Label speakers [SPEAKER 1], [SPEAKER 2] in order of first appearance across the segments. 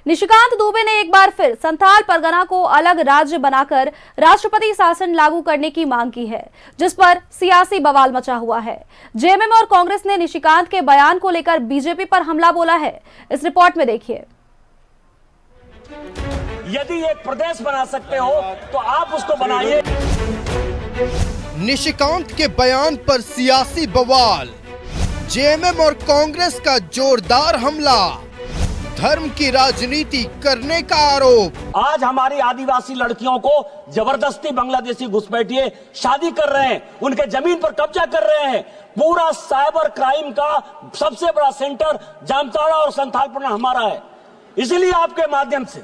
[SPEAKER 1] निशिकांत दुबे ने एक बार फिर संथाल परगना को अलग राज्य बनाकर राष्ट्रपति शासन लागू करने की मांग की है, जिस पर सियासी बवाल मचा हुआ है। जेएमएम और कांग्रेस ने निशिकांत के बयान को लेकर बीजेपी पर हमला बोला है। इस रिपोर्ट में देखिए।
[SPEAKER 2] यदि एक प्रदेश बना सकते हो तो आप उसको बनाइए।
[SPEAKER 3] निशिकांत के बयान पर सियासी बवाल, जेएमएम और कांग्रेस का जोरदार हमला, धर्म की राजनीति करने का आरोप।
[SPEAKER 2] आज हमारी आदिवासी लड़कियों को जबरदस्ती बांग्लादेशी घुसपैठिए शादी कर रहे हैं, उनके जमीन पर कब्जा कर रहे हैं। पूरा साइबर क्राइम का सबसे बड़ा सेंटर जामताड़ा और संथालपरगना हमारा है। इसीलिए आपके माध्यम से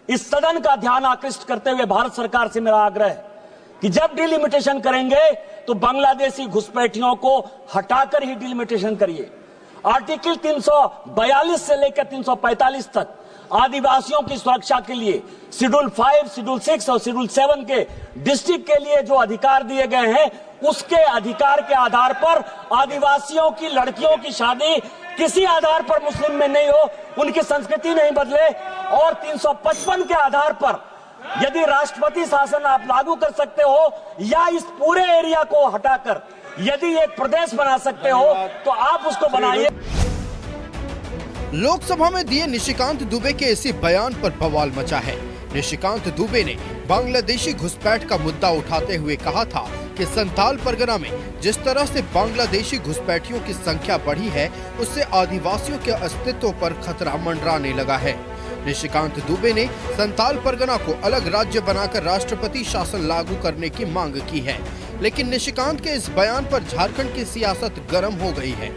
[SPEAKER 2] इस सदन का ध्यान आकृष्ट करते हुए भारत सरकार से मेरा आग्रह है कि जब डिलिमिटेशन करेंगे तो बांग्लादेशी घुसपैठियों को हटाकर ही डिलिमिटेशन करिए। आर्टिकल 342 से लेकर 345 तक आदिवासियों की सुरक्षा के लिए शेड्यूल 5, शेड्यूल 6 और शेड्यूल 7 के डिस्ट्रिक्ट के लिए जो अधिकार दिए गए हैं, उसके अधिकार के आधार पर आदिवासियों की लड़कियों की शादी किसी आधार पर मुस्लिम में नहीं हो, उनकी संस्कृति नहीं बदले। और 355 के आधार पर यदि राष्ट्रपति शासन आप लागू कर सकते हो या इस पूरे एरिया को हटाकर यदि एक प्रदेश बना सकते हो तो आप उसको बनाइए।
[SPEAKER 3] लोकसभा में दिए निशिकांत दुबे के इसी बयान पर बवाल मचा है। निशिकांत दुबे ने बांग्लादेशी घुसपैठ का मुद्दा उठाते हुए कहा था कि संथाल परगना में जिस तरह से बांग्लादेशी घुसपैठियों की संख्या बढ़ी है, उससे आदिवासियों के अस्तित्व पर खतरा मंडराने लगा है। निशिकांत दुबे ने संथाल परगना को अलग राज्य बनाकर राष्ट्रपति शासन लागू करने की मांग की है, लेकिन निशिकांत के इस बयान पर झारखंड की सियासत गर्म हो गई है।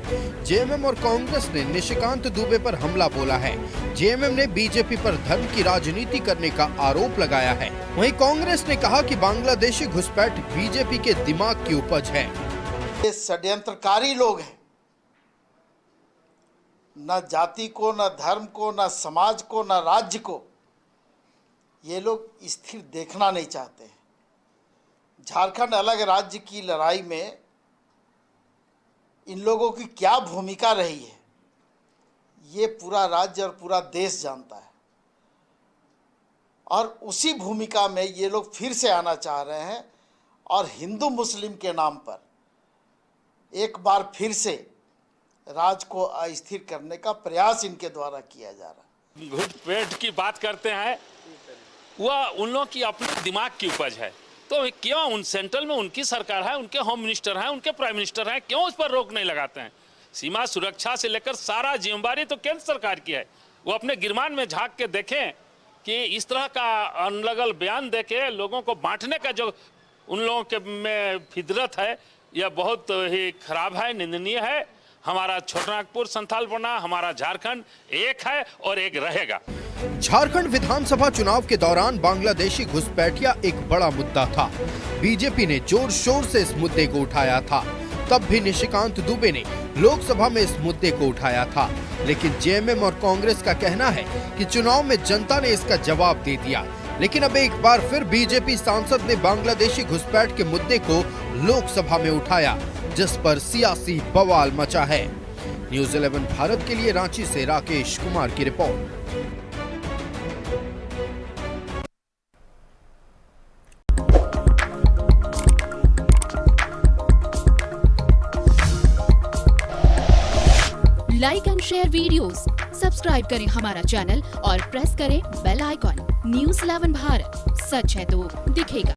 [SPEAKER 3] जेएमएम और कांग्रेस ने निशिकांत दुबे पर हमला बोला है। जेएमएम ने बीजेपी पर धर्म की राजनीति करने का आरोप लगाया है। वहीं कांग्रेस ने कहा कि बांग्लादेशी घुसपैठ बीजेपी के दिमाग की उपज है।
[SPEAKER 4] ये षड्यंत्रकारी लोग हैं, न जाति को, न धर्म को, न समाज को, न राज्य को ये लोग स्थिर देखना नहीं चाहते हैं। झारखंड अलग राज्य की लड़ाई में इन लोगों की क्या भूमिका रही है, ये पूरा राज्य और पूरा देश जानता है। और उसी भूमिका में ये लोग फिर से आना चाह रहे हैं और हिंदू मुस्लिम के नाम पर एक बार फिर से राज को अस्थिर करने का प्रयास इनके द्वारा किया जा रहा है।
[SPEAKER 5] घुसपैठ की बात करते हैं, वह उन लोगों की अपने दिमाग की उपज है। तो क्यों उन सेंट्रल में उनकी सरकार है, उनके होम मिनिस्टर हैं, उनके प्राइम मिनिस्टर हैं, क्यों उस पर रोक नहीं लगाते हैं? सीमा सुरक्षा से लेकर सारा जिम्मेदारी तो केंद्र सरकार की है। वो अपने गिरमान में झांक के देखें कि इस तरह का अनलगल बयान देके लोगों को बांटने का जो उन लोगों के में फितरत है, यह बहुत ही खराब है, निंदनीय है। हमारा छोटानागपुर संथालपरगना, हमारा झारखंड एक है और एक रहेगा।
[SPEAKER 3] झारखंड विधानसभा चुनाव के दौरान बांग्लादेशी घुसपैठिया एक बड़ा मुद्दा था। बीजेपी ने जोर शोर से इस मुद्दे को उठाया था। तब भी निशिकांत दुबे ने लोकसभा में इस मुद्दे को उठाया था, लेकिन जेएमएम और कांग्रेस का कहना है कि चुनाव में जनता ने इसका जवाब दे दिया। लेकिन अब एक बार फिर बीजेपी सांसद ने बांग्लादेशी घुसपैठ के मुद्दे को लोकसभा में उठाया, जिस पर सियासी बवाल मचा है। न्यूज़ 11 भारत के लिए रांची से राकेश कुमार की report.
[SPEAKER 6] Like and share videos, subscribe करें हमारा चैनल और प्रेस करें बेल आइकॉन। न्यूज़ 11 भारत, सच है तो दिखेगा।